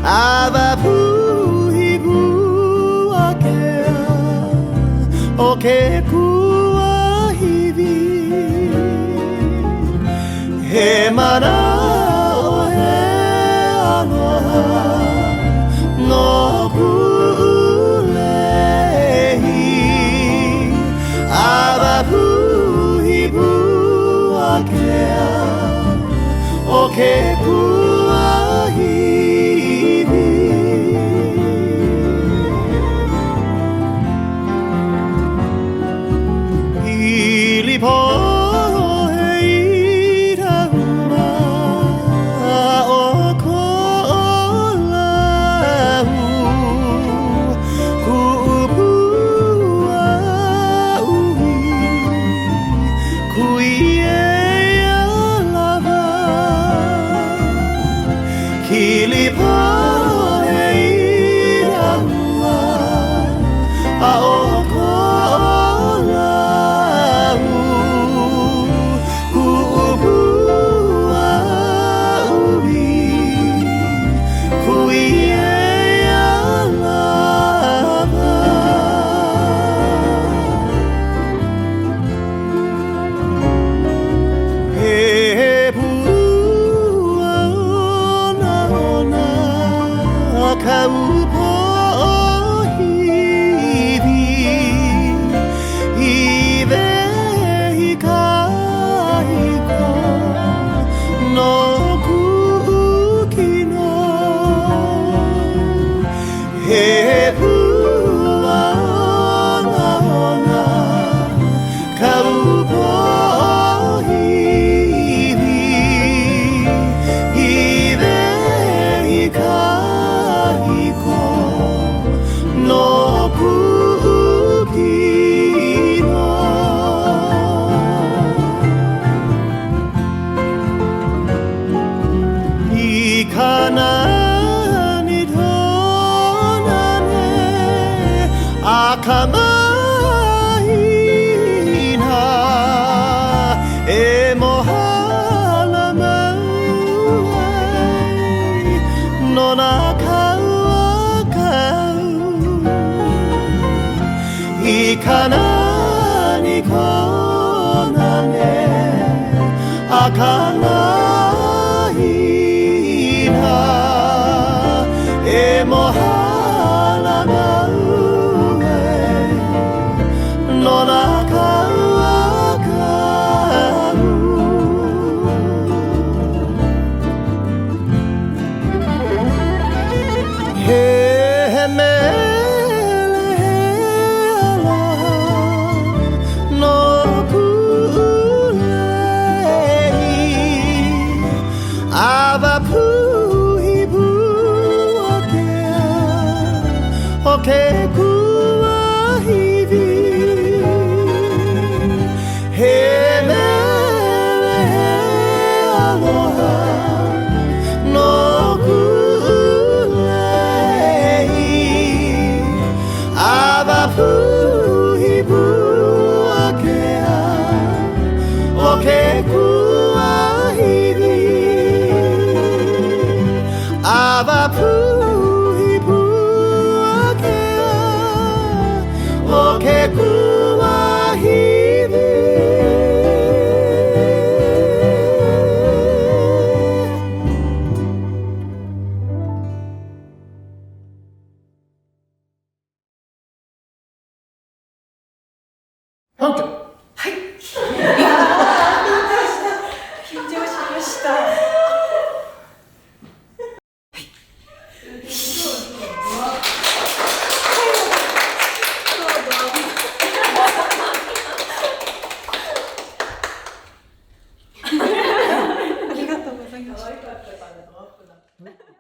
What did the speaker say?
淡いぶわけおけくは日々へまなおへあのくれい淡いぶわけおけくは日々ili po e ira ma o ko la ku pu a ui ku ie lava ili po e ira ma a o Ikanani konane akanahina emo halamaue no naka wakaru heme que cua hivi hele aloha no kulei abapu hibu akea o que cua hivi abapu que cua hivi本拠はい。緊張しました。ありがとうございます。可愛かったから。